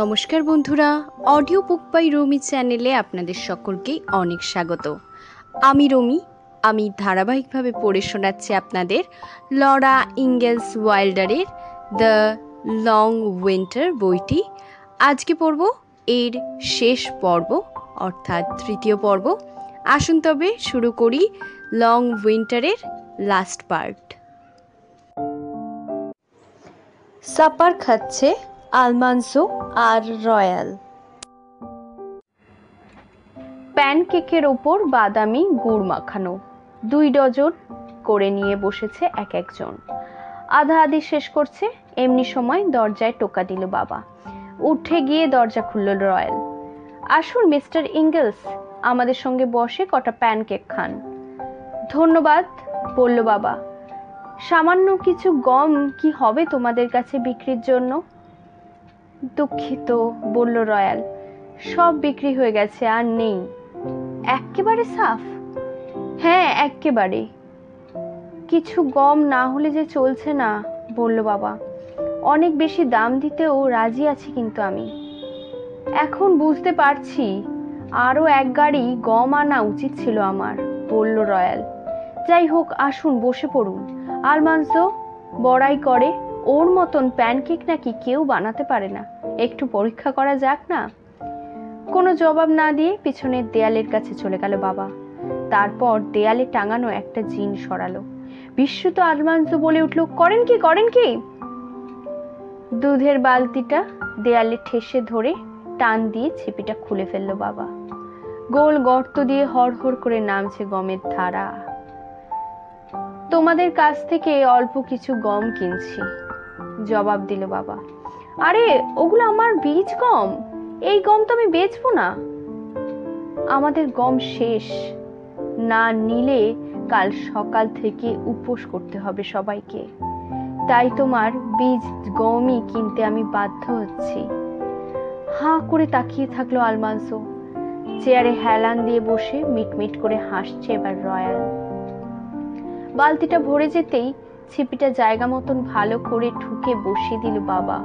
নমস্কার বন্ধুরা, audio book by রমি চ্যানেলে আপনাদের সকলকেই অনেক স্বাগত। আমি রমি। আমি ধারাবাহিকভাবে পড়ে শোনাচ্ছি আপনাদের লরা ইঙ্গেলস ওয়াইল্ডারের দ্য লং উইন্টার বইটি। আজকে পড়ব এর শেষ পর্ব, অর্থাৎ তৃতীয় পর্ব। আসুন তবে শুরু করি লং উইন্টারের লাস্ট পার্ট। সাপার খাচ্ছে আলমানসো আর রয়্যাল। প্যানকেকের ওপর বাদামি গুড় মাখানো 2 ডজন করে নিয়ে বসেছে এক একজন। আধা আধি শেষ করছে, এমনি সময় দরজায় টোকা দিল বাবা। উঠে গিয়ে দরজা খুলল রয়্যাল। আসুন মিস্টার ইঙ্গেলস, আমাদের সঙ্গে বসে কটা প্যানকেক খান। ধন্যবাদ, বলল বাবা। সামান্য কিছু গম কি হবে তোমাদের কাছে বিক্রির জন্য? দুঃখিত, বলল রয়্যাল। সব বিক্রি হয়ে গেছে, আর নেই। একেবারে সাফ? হ্যাঁ, একেবারে। কিছু গম না হলে যে চলছে না, বলল বাবা। অনেক বেশি দাম দিতেও রাজি আছি কিন্তু আমি। এখন বুঝতে পারছি, আরো এক গাড়ি গম আনা উচিত ছিল আমার, বলল রয়্যাল। যাই হোক, আসুন বসে পড়ুন। আলমানসো বড়াই করে, ওর মতন প্যানকেক নাকি কেউ বানাতে পারে না। একটু পরীক্ষা করা যাক না। কোনো জবাব না দিয়ে পিছনের দেয়ালের কাছে চলে গেল বাবা। তারপর দেয়ালে টাঙানো একটা জিন সরালো। বিস্মিত আলমানসো বলে উঠল, করেন কি করেন কি? দুধের বালতিটা দেয়ালে ঠেসে ধরে টান দিয়ে ছিপিটা খুলে ফেললো বাবা। গোল গর্ত দিয়ে হড়হড় করে নামছে গমের ধারা। তোমাদের কাছ থেকে অল্প কিছু গম কিনছি, জবাব দিল বাবা। আরে, ওগুলো আমার বীজ গম, এই গম তো আমি বেচবো না। আমাদের গম শেষ, না নিলে কাল সকাল থেকে উপোস করতে হবে সবাইকে। তাই তোমার বীজ গমই কিনতে আমি বাধ্য হচ্ছি। হাঁ করে তাকিয়ে থাকলো আলমানসো। চেয়ারে হেলান দিয়ে বসে মিটমিট করে হাসছে এবার রয়্যাল। বালতিটা ভরে যেতেই ছিপিটা জায়গা মতন ভালো করে ঠুকে বসিয়ে দিল বাবা।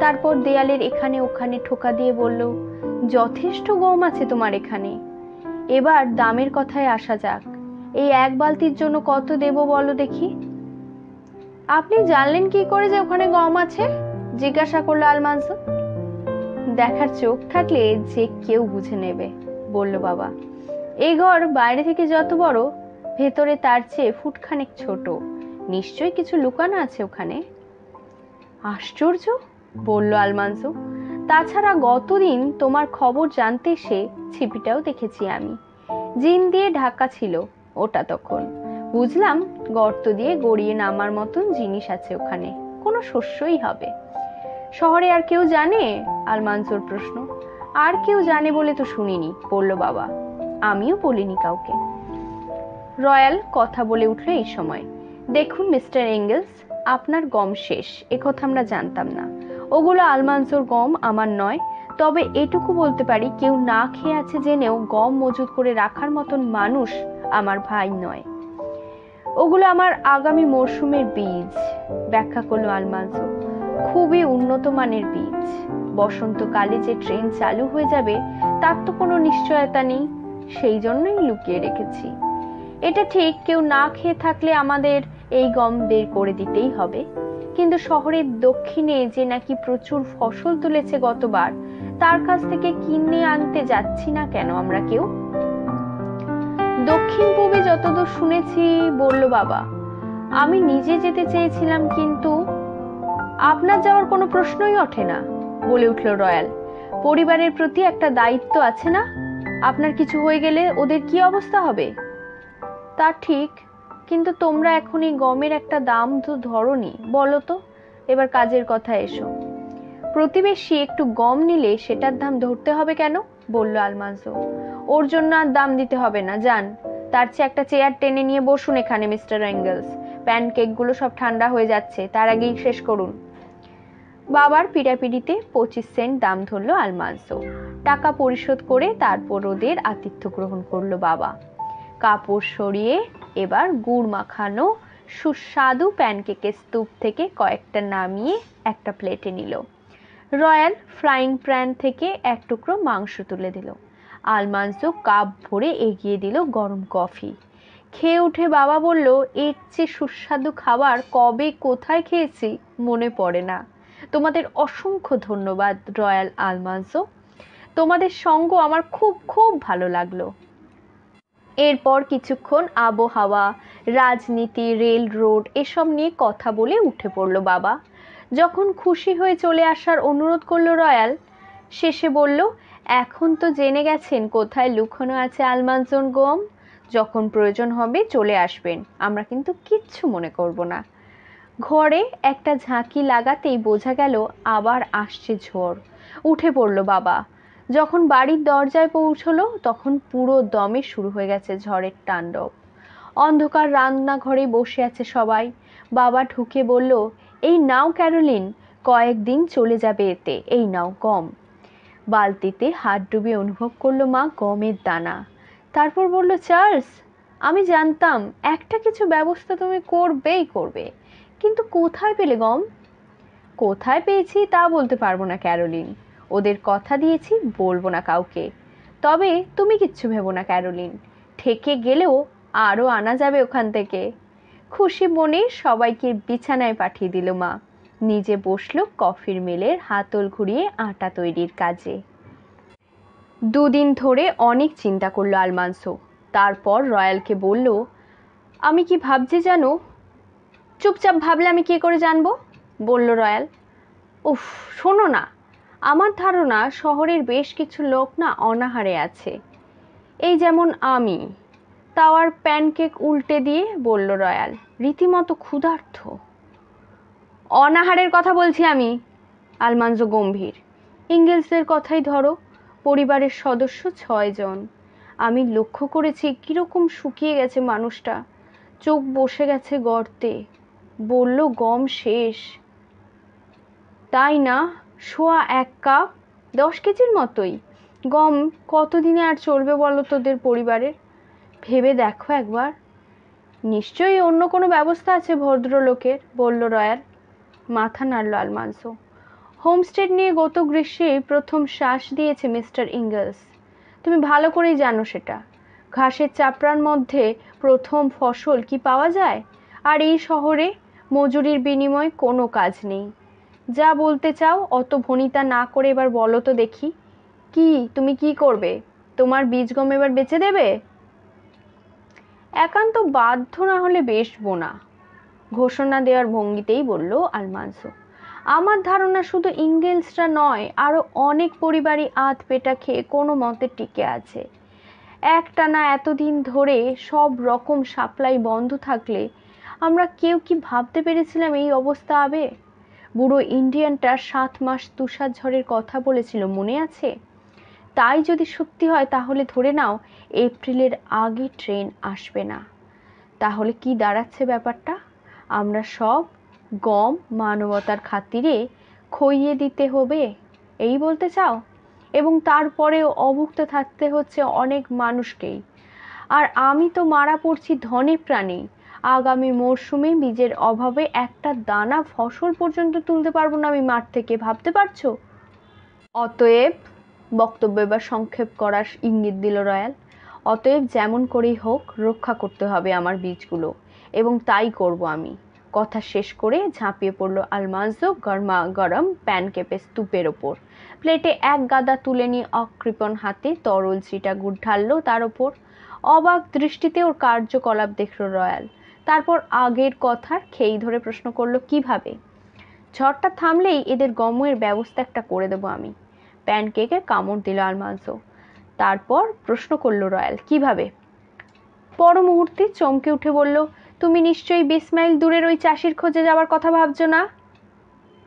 তারপর দেয়ালের এখানে ওখানে ঠোকা দিয়ে বলল, যথেষ্ট গম আছে তোমার এখানে। এবার দামের কথায় আসা যাক। এই এক বালতির জন্য কত দেব বলো দেখি? আপনি জানলেন কি করে যে ওখানে গম আছে? জিজ্ঞাসা করলো আলমানসো। দেখার চোখ থাকলে যে কেউ বুঝে নেবে, বলল বাবা। এই ঘর বাইরে থেকে যত বড়, ভেতরে তার চেয়ে ফুটখানেক ছোট। নিশ্চয়ই কিছু লুকানো আছে ওখানে। আশ্চর্য, বলল আলমানসো। তাছাড়া গতদিন তোমার খবর জানতে এসে ছিপিটাও দেখেছি আমি। জিন দিয়ে ঢাকা ছিল ওটা, তখন বুঝলাম গর্ত দিয়ে গড়িয়ে নামার মতন জিনিস আছে ওখানে, কোনো শস্যই হবে। শহরে আর কেউ জানে? আলমানসোর প্রশ্ন। আর কেউ জানে বলে তো শুনিনি, বলল বাবা। আমিও বলিনি কাউকে। রয়্যাল কথা বলে উঠল এই সময়। দেখুন মিস্টার এঙ্গেলস, আপনার গম শেষ, একথা আমরা জানতাম না। ওগুলো আলমানসোর গম, আমার নয়। তবে এটুকু বলতে পারি, কেউ না খেয়ে আছে জেনেও গম মজুত করে রাখার মতন মানুষ আমার ভাই নয়। ওগুলো আমার আগামী মরশুমের বীজ, ব্যাখ্যা করলো আলমানসো। খুবই উন্নত মানের বীজ। বসন্তকালে যে ট্রেন চালু হয়ে যাবে তার তো কোনো নিশ্চয়তা নেই, সেই জন্যই লুকিয়ে রেখেছি। এটা ঠিক, কেউ না খেয়ে থাকলে আমাদের এই গম বের করে দিতেই হবে। কিন্তু শহরের দক্ষিণে যে নাকি প্রচুর ফসল তুলেছে গতবার, তার কাছ থেকে কিনে আনতে যাচ্ছি না কেন আমরা কেউ? দক্ষিণ পূবে যতদূর শুনেছি, বলল বাবা। আমি নিজে যেতে চেয়েছিলাম, কিন্তু আপনার যাওয়ার কোনো প্রশ্নই ওঠে না, বলে উঠল রয়্যাল। পরিবারের প্রতি একটা দায়িত্ব আছে না? আপনার কিছু হয়ে গেলে ওদের কি অবস্থা হবে? তা ঠিক, কিন্তু তোমরা এখন এই গমের একটা দাম তো ধরনি, বলো তো। এবার কাজের কথা এসো। প্রতিবেশী একটু গম নিলে সেটার দাম ধরতে হবে কেন? বলল আলমানসো। ওর জন্য আর দাম দিতে হবে না, যান। তার চেয়ে একটা চেয়ার টেনে নিয়ে বসুন এখানে মিস্টার এঙ্গেলস। প্যানকেকগুলো সব ঠান্ডা হয়ে যাচ্ছে, তার আগেই শেষ করুন। বাবার পিড়াপিড়িতে 25 সেন্ট দাম ধরল আলমানসো। টাকা পরিশোধ করে তারপর ওদের আতিথ্য গ্রহণ করলো বাবা। কাপড় সরিয়ে এবার গুড় মাখানো সুস্বাদু প্যানকেকের স্তূপ থেকে কয়েকটা নামিয়ে একটা প্লেটে নিল। রয়্যাল ফ্রাইং প্যান থেকে এক টুকরো মাংস তুলে দিল। আলমান্সো কাপ ভরে এগিয়ে দিল গরম কফি। খেয়ে উঠে বাবা বলল, এর চেয়ে সুস্বাদু খাবার কবে কোথায় খেয়েছি মনে পড়ে না। তোমাদের অসংখ্য ধন্যবাদ রয়্যাল আলমান্সো, তোমাদের সঙ্গ আমার খুব খুব ভালো লাগলো। এরপর কিছুক্ষণ আবহাওয়া, রাজনীতি, রেল রোড এসব নিয়ে কথা বলে উঠে পড়ল বাবা। যখন খুশি হয়ে চলে আসার অনুরোধ করলো রয়্যাল, শেষে বলল, এখন তো জেনে গেছেন কোথায় লুকোনো আছে আলমান্সোর গম। যখন প্রয়োজন হবে চলে আসবেন, আমরা কিন্তু কিচ্ছু মনে করব না। ঘরে একটা ঝাঁকি লাগাতেই বোঝা গেল আবার আসছে ঝড়। উঠে পড়ল বাবা। যখন বাড়ির দরজায় পৌঁছলো তখন পুরো দমে শুরু হয়ে গেছে ঝড়ের তাণ্ডব। অন্ধকার রান্নাঘরে বসে আছে সবাই। বাবা ঢুকে বলল, এই নাও ক্যারোলিন, কয়েকদিন চলে যাবে এতে, এই নাও গম। বালতিতে হাত ডুবিয়ে অনুভব করলো মা গমের দানা। তারপর বলল, চার্লস, আমি জানতাম একটা কিছু ব্যবস্থা তুমি করবেই করবে, কিন্তু কোথায় পেলে গম? কোথায় পেয়েছি তা বলতে পারবো না ক্যারোলিন, ওদের কথা দিয়েছি বলবো না কাউকে। তবে তুমি কিচ্ছু ভেবো না ক্যারোলিন, ঠেকে গেলেও আরও আনা যাবে ওখান থেকে। খুশি মনে সবাইকে বিছানায় পাঠিয়ে দিল মা। নিজে বসলো কফির মিলের হাতল ঘুরিয়ে আটা তৈরির কাজে। দুদিন ধরে অনেক চিন্তা করলো আলমান্সো। তারপর রয়্যালকে বলল, আমি কি ভাবছি জানো? চুপচাপ ভাবলে আমি কি করে জানবো, বলল রয়্যাল। উফ, শোনো না, আমার ধারণা শহরের বেশ কিছু লোক না অনাহারে আছে, এই যেমন আমি। তাওয়ার প্যানকেক উল্টে দিয়ে বলল রয়্যাল, রীতিমতো ক্ষুধার্ত। অনাহারের কথা বলছি আমি, আলমান্সো গম্ভীর। ইংগেলসের কথাই ধরো, পরিবারের সদস্য 6 জন। আমি লক্ষ্য করেছি কিরকম শুকিয়ে গেছে মানুষটা, চোখ বসে গেছে গর্তে। বলল গম শেষ। তাই না, 1.25 কাপ, 10 কেজির মতোই। গম কতদিনে আর চলবে বলো তোদের পরিবারের? ভেবে দেখো একবার। নিশ্চয়ই অন্য কোনো ব্যবস্থা আছে ভদ্রলোকের, বলল রয়্যাল। মাথা নাড়ল আলমান্সো। হোমস্টেড নিয়ে গত গ্রীষ্মে প্রথম শ্বাস দিয়েছে মিস্টার ইংগলস, তুমি ভালো করেই জানো সেটা। ঘাসের চাপড়ার মধ্যে প্রথম ফসল কি পাওয়া যায়? আর এই শহরে মজুরির বিনিময়ে কোনো কাজ নেই। যা বলতে চাও অত ভনিতা না করে এবার বলো তো দেখি, তুমি কি করবে? তোমার বীজ গম এবার বেচে দেবে? একান্ত বাধ্য না হলে বেচবো না, ঘোষণা দেওয়ার ভঙ্গিতেই বলল আলমান্সো। আমার ধারণা শুধু ইংগেলসরা নয়, আরো অনেক পরিবারই আধ পেটা খেয়ে কোনো মতে টিকে আছে। একটানা এতদিন ধরে সব রকম সাপ্লাই বন্ধ থাকলে আমরা কেউ কি ভাবতে পেরেছিলাম এই অবস্থা হবে? বুড়ো ইন্ডিয়ানটা 7 মাস তুষার ঝড়ের কথা বলেছিল, মনে আছে? তাই যদি সত্যি হয় তাহলে ধরে নাও এপ্রিলের আগে ট্রেন আসবে না। তাহলে কি দাঁড়াচ্ছে ব্যাপারটা? আমরা সব গম মানবতার খাতিরে খইয়ে দিতে হবে, এই বলতে চাও? এবং তারপরেও অভুক্ত থাকতে হচ্ছে অনেক মানুষকেই। আর আমি তো মারা পড়ছি ধনে প্রাণে। আগামী মরশুমে বীজের অভাবে একটা দানা ফসল পর্যন্ত তুলতে পারবো না আমি মাঠ থেকে, ভাবতে পারছো? অতএব, বক্তব্য এবার সংক্ষেপ করার ইঙ্গিত দিল রয়্যাল, অতএব যেমন করেই হোক রক্ষা করতে হবে আমার বীজগুলো, এবং তাই করব আমি। কথা শেষ করে ঝাঁপিয়ে পড়ল আলমান্সো গরমা গরম প্যানকেপে স্তূপের ওপর। প্লেটে এক গাদা তুলে নিয়ে অকৃপণ হাতে তরল চিটা গুড় ঢালল তার ওপর। অবাক দৃষ্টিতে ওর কার্যকলাপ দেখল রয়্যাল। তারপর আগের কথার খেই ধরে প্রশ্ন করলো, কিভাবে? ঝড়টা থামলেই এদের গমের ব্যবস্থা একটা করে দেবো আমি। প্যানকেকে কামড় দিল আলমান্সো। তারপর প্রশ্ন করলো রয়্যাল, কিভাবে? পর মুহূর্তে চমকে উঠে বলল, তুমি নিশ্চয়ই 20 মাইল দূরের ওই চাষির খোঁজে যাওয়ার কথা ভাবছো না,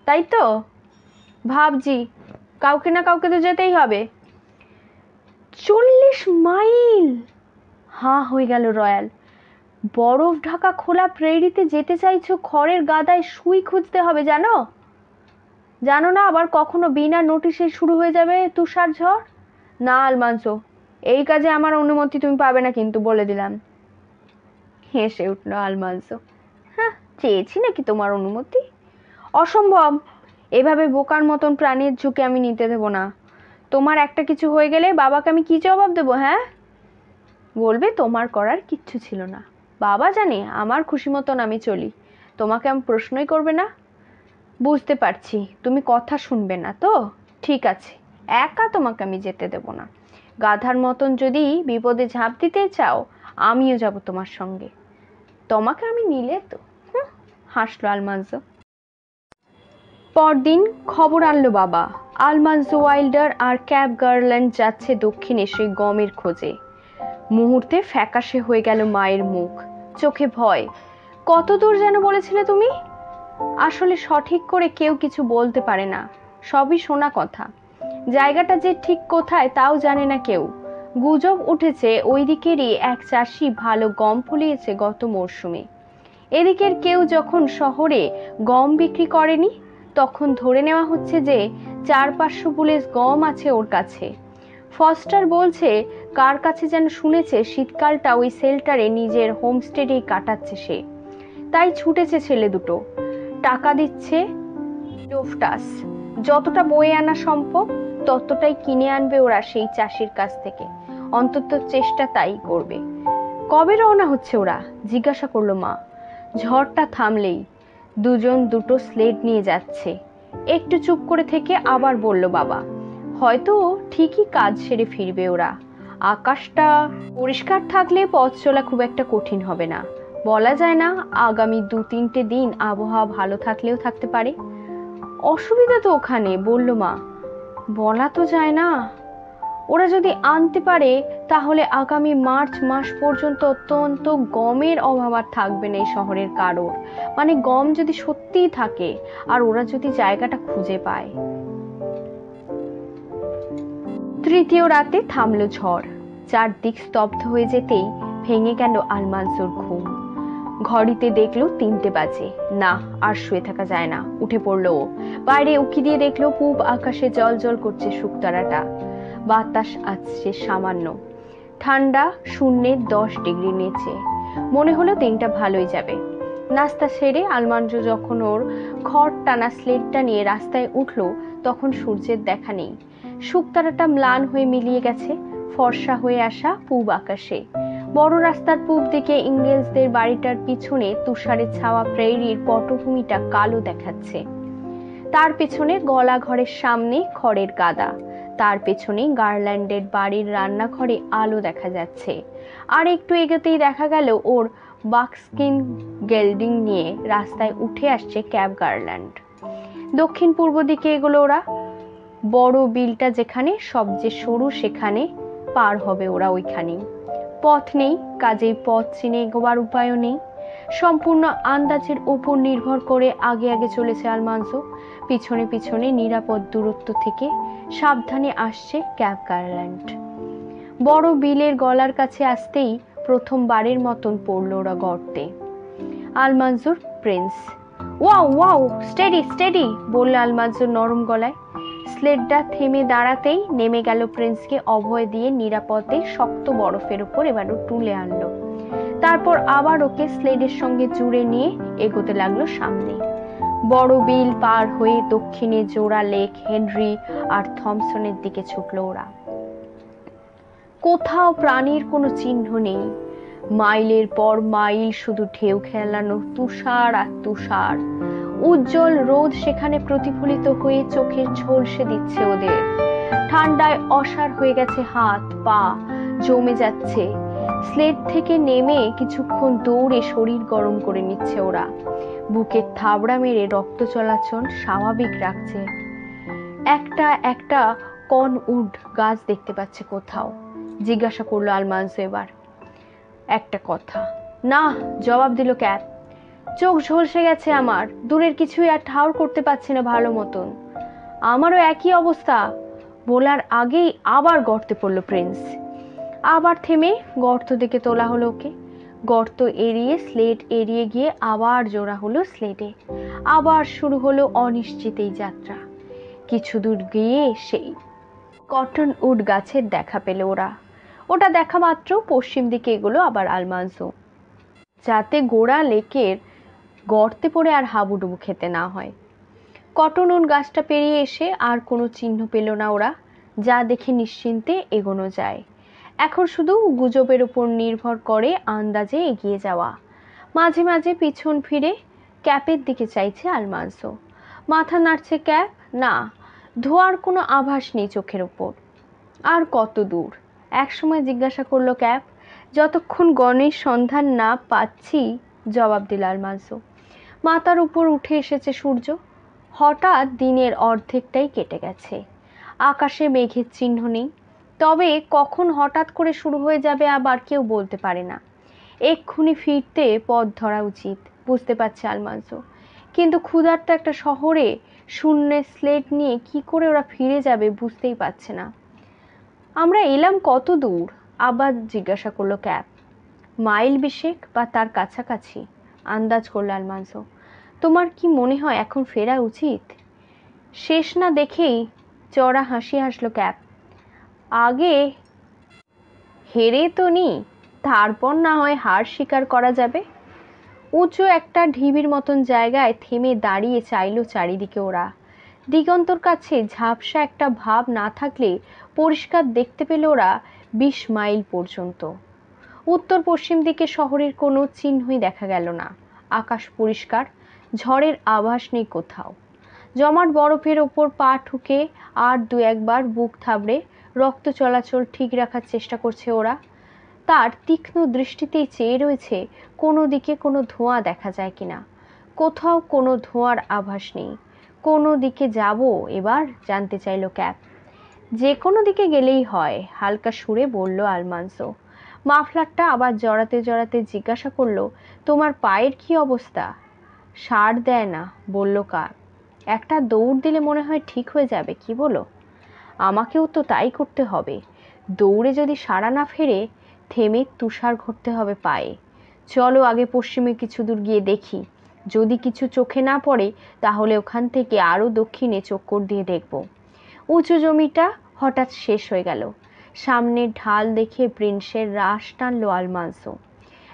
তাই তো? ভাবছি, কাউকে না কাউকে তো যেতেই হবে। 40 মাইল! হাঁ হয়ে গেল রয়্যাল। বরফ ঢাকা খোলা প্রেরিতে যেতে চাইছো? খড়ের গাদায় সুই খুঁজতে হবে, জানো? জানো না আবার কখনো বিনা নোটিশে শুরু হয়ে যাবে তুষার ঝড়? না আলমান্সো, এই কাজে আমার অনুমতি তুমি পাবে না কিন্তু, বলে দিলাম। হেসে উঠল আলমান্সো। হ্যাঁ, চেয়েছি নাকি তোমার অনুমতি? অসম্ভব, এভাবে বোকার মতন প্রাণীর ঝুঁকি আমি নিতে দেবো না। তোমার একটা কিছু হয়ে গেলে বাবাকে আমি কি জবাব দেবো? হ্যাঁ, বলবে তোমার করার কিচ্ছু ছিল না। বাবা জানে আমার খুশি মতন আমি চলি, তোমাকে আমি প্রশ্নই করবে না। বুঝতে পারছি তুমি কথা শুনবে না তো, ঠিক আছে, একা তোমাকে আমি যেতে দেব না। গাধার মতন যদি বিপদে ঝাঁপ দিতে চাও, আমিও যাব তোমার সঙ্গে। তোমাকে আমি নিলে তো। হাসলো আলমানজো। পরদিন খবর আনলো বাবা, আলমানজো ওয়াইল্ডার আর ক্যাব গার্ল্যান্ড যাচ্ছে দক্ষিণে সেই গমের খোঁজে। মুহূর্তে ফ্যাকাশে হয়ে গেল মায়ের মুখ, চোখে ভয়। কত দূর যেন বলেছিলে তুমি? আসলে সঠিক করে কেউ কিছু বলতে পারে না, সবই শোনা কথা। জায়গাটা যে ঠিক কোথায় তাও জানে না কেউ। গুজব উঠেছে ওই দিকেরই এক চাষি ভালো গম ফলিয়েছে গত মরশুমে। এদিকের কেউ যখন শহরে গম বিক্রি করেনি, তখন ধরে নেওয়া হচ্ছে যে 400-500 বুলেস গম আছে ওর কাছে। ফস্টার বলছে কার কাছে যেন শুনেছে শীতকালটা ওই সেল্টারে নিজের হোমস্টেডেই কাটাচ্ছে সে। তাই ছুটেছে ছেলে দুটো, টাকা দিচ্ছে ডোফটাস। যতটা বয়ে আনা সম্ভব ততটাই কিনে আনবে ওরা সেই চাষির কাছ থেকে, অন্তত চেষ্টা তাই করবে। কবে রওনা হচ্ছে ওরা? জিজ্ঞাসা করলো মা। ঝড়টা থামলেই। দুজন দুটো স্লেড নিয়ে যাচ্ছে। একটু চুপ করে থেকে আবার বলল বাবা, হয়তো ঠিকই কাজ সেরে ফিরবে ওরা। আকাশটা পরিষ্কার থাকলে পথ চলা খুব একটা কঠিন হবে না। বলা যায় না, আগামী 2-3টে দিন আবহাওয়া ভালো থাকলেও থাকতে পারে। অসুবিধা তো ওখানে, বলল মা। বলা তো যায় না। ওরা যদি আনতে পারে তাহলে আগামী মার্চ মাস পর্যন্ত অত্যন্ত গমের অভাব আর থাকবে না এই শহরের কারোর। মানে গম যদি সত্যিই থাকে আর ওরা যদি জায়গাটা খুঁজে পায়। তৃতীয় রাতে থামলো ঝড়। চারদিক স্তব্ধ হয়ে যেতেই ভেঙে গেল আলমানজোর ঘুম। ঘড়িতে দেখলো 3টে বাজে। না, আর শুয়ে থাকা যায় না। উঠে পড়লো ও। বাইরে উকি দিয়ে দেখলো পূব আকাশে জল জল করছে শুকতারাটা। বাতাস আসছে সামান্য, ঠান্ডা, 0-10 ডিগ্রি নিচে। মনে হলো দিনটা ভালোই যাবে। নাস্তা সেরে আলমানজো যখন ওর খড় টানা স্লেটটা নিয়ে রাস্তায় উঠলো, তখন সূর্যের দেখা নেই। শুকতারাটা ম্লান হয়ে মিলিয়ে গেছে ফর্সা হয়ে আসা পূব আকাশে। বড় রাস্তার পূব দিকে ইংরেজদের বাড়িটার পিছনে তুষারে ছাওয়া প্রেরির পটভূমিটা কালো দেখাচ্ছে। তার পেছনে গলা ঘরের সামনে খড়ের গাদা, তার পেছনে গার্ল্যান্ডের বাড়ির রান্নাঘরে আলো দেখা যাচ্ছে। আর একটু এগোতেই দেখা গেল ওর বাক্সকিন গেল্ডিং নিয়ে রাস্তায় উঠে আসছে ক্যাব গার্ল্যান্ড। দক্ষিণ পূর্ব দিকে এগোলো ওরা। বড় বিলটা যেখানে সবচেয়ে সরু সেখানে পার হবে ওরা ওইখানেই। পথ নেই, কাজেই পথ চিনে এগোবার উপায়ও নেই। সম্পূর্ণ আন্দাজের ওপর নির্ভর করে আগে আগে চলেছে আলমানজো। পিছনে পিছনে নিরাপদ দূরত্ব থেকে সাবধানে আসছে ক্যাব গার্ল্যান্ড। বড় বিলের গলার কাছে আসতেই প্রথমবারের মতন পড়ল ওরা গর্তে। Almanzo prince. Wow wow, steady steady, বলল আলমানজোর নরম গলায়। স্লেডটা থেমে দাঁড়াতেই নেমে গেল প্রিন্সকে অভয় দিয়ে নিরাপদে শক্ত বরফের উপর এবারও তুলে আনলো। তারপর আবার ওকে স্লেডের সঙ্গে জুড়ে নিয়ে এগোতে লাগলো সামনে। বড় বিল পার হয়ে দক্ষিণে জোড়া লেক হেনরি আর থমসনের দিকে ছুটলো ওরা। কোথাও প্রাণীর কোনো চিহ্ন নেই। মাইলের পর মাইল শুধু ঢেউ খেলানো তুষার আর তুষার। উজ্জ্বল রোদ সেখানে প্রতিফলিত হয়ে চোখের ঝলসে দিচ্ছে ওদের। ঠান্ডায় অসাড় হয়ে গেছে হাত পা, জমে যাচ্ছে। স্লেড থেকে নেমে কিছুক্ষণ দৌড়ে শরীর গরম করে নিচ্ছে ওরা। বুকে থাবড়া মেরে রক্ত চলাচল স্বাভাবিক রাখছে। একটা একটা কনউড গাছ দেখতে পাচ্ছে কোথাও? জিজ্ঞাসা করলো আলমানজো এবার। একটা কথা। না, জবাব দিল ক্যাব। চোখ ঝলসে গেছে আমার, দূরের কিছুই আর ঠাউর করতে পারছি না ভালো মতন। আমারও একই অবস্থা। বলার আগেই আবার গর্তে পড়ল প্রিন্স। আবার থেমে গর্ত দিকে তোলা হলো ওকে। গর্ত এড়িয়ে স্লেড এড়িয়ে গিয়ে আবার জোড়া হলো স্লেডে। আবার শুরু হলো অনিশ্চিত এই যাত্রা। কিছু দূর গিয়ে সেই কটন উড গাছের দেখা পেল ওরা। ওটা দেখা মাত্র পশ্চিম দিকে এগুলো আবার আলমানজো, যাতে গোড়া লেকের গর্তে পড়ে আর হাবুডুবু খেতে না হয়। কটনুন গাছটা পেরিয়ে এসে আর কোনো চিহ্ন পেল না ওরা, যা দেখে নিশ্চিন্তে এগোনো যায়। এখন শুধু গুজবের উপর নির্ভর করে আন্দাজে এগিয়ে যাওয়া। মাঝে মাঝে পিছন ফিরে ক্যাপের দিকে চাইছে আলমান্সো। মাথা নাড়ছে ক্যাপ, না, ধোয়ার কোনো আভাস নেই চোখের ওপর। আর কত দূর? একসময় জিজ্ঞাসা করলো ক্যাপ। যতক্ষণ গণের সন্ধান না পাচ্ছি, জবাব দিল আলমান্সো। মাথার উপর উঠে এসেছে সূর্য। হঠাৎ দিনের অর্ধেকটাই কেটে গেছে, আকাশে মেঘের চিহ্ন নেই। তবে কখন হঠাৎ করে শুরু হয়ে যাবে আবার কেউ বলতে পারে না। এক্ষুনি ফিরতে পথ ধরা উচিত, বুঝতে পারছে আলমান্সো। কিন্তু ক্ষুধার্ত একটা শহরে শূন্য স্লেট নিয়ে কি করে ওরা ফিরে যাবে বুঝতেই পারছে না। আমরা এলাম কত দূর? আবার জিজ্ঞাসা করলো ক্যাপ। মাইল 20 বা তার কাছাকাছি, আন্দাজ করল আলমান্সো। তোমার কি মনে হয় এখন ফেরা উচিত? শেষ না দেখেই চড়া হাসি হাসলো ক্যাপ। আগে হেরে তো নি, তারপর না হয় হার স্বীকার করা যাবে। উঁচু একটা ঢিবির মতন জায়গায় থেমে দাঁড়িয়ে চাইল চারিদিকে ওরা। দিগন্তর কাছে ঝাপসা একটা ভাব না থাকলে পরিষ্কার দেখতে পেল ওরা 20 মাইল পর্যন্ত। উত্তর পশ্চিম দিকে শহরের কোনো চিহ্নই দেখা গেল না। আকাশ পরিষ্কার, ঝড়ের আভাস নেই কোথাও। জমাট বরফের ওপর পা ঠুকে আর দু একবার বুক থাবড়ে রক্ত চলাচল ঠিক রাখার চেষ্টা করছে ওরা। তার তীক্ষ্ণ দৃষ্টিতেই চেয়ে রয়েছে কোনো দিকে কোনো ধোঁয়া দেখা যায় কিনা। কোথাও কোনো ধোঁয়ার আভাস নেই। কোনো দিকে যাব এবার, জানতে চাইল ক্যাপ। যে কোনো দিকে গেলেই হয়, হালকা সুরে বলল আলমান্সো। মাফলারটা আবার জড়াতে জড়াতে জিজ্ঞাসা করলো, তোমার পায়ের কি অবস্থা? সাড় দেয় না, বলল ক্যাপ। একটা দৌড় দিলে মনে হয় ঠিক হয়ে যাবে, কি বলো? আমাকেও তো তাই করতে হবে। দৌড়ে যদি সাড়া না ফেরে, থেমে তুষার ঘটতে হবে পায়ে। চলো আগে পশ্চিমে কিছু দূর গিয়ে দেখি। যদি কিছু চোখে না পড়ে তাহলে ওখান থেকে আরও দক্ষিণে চক্কর দিয়ে দেখব। উঁচু জমিটা হঠাৎ শেষ হয়ে গেল। সামনের ঢাল দেখে প্রিন্সের রাশ টানল আলমান্সো।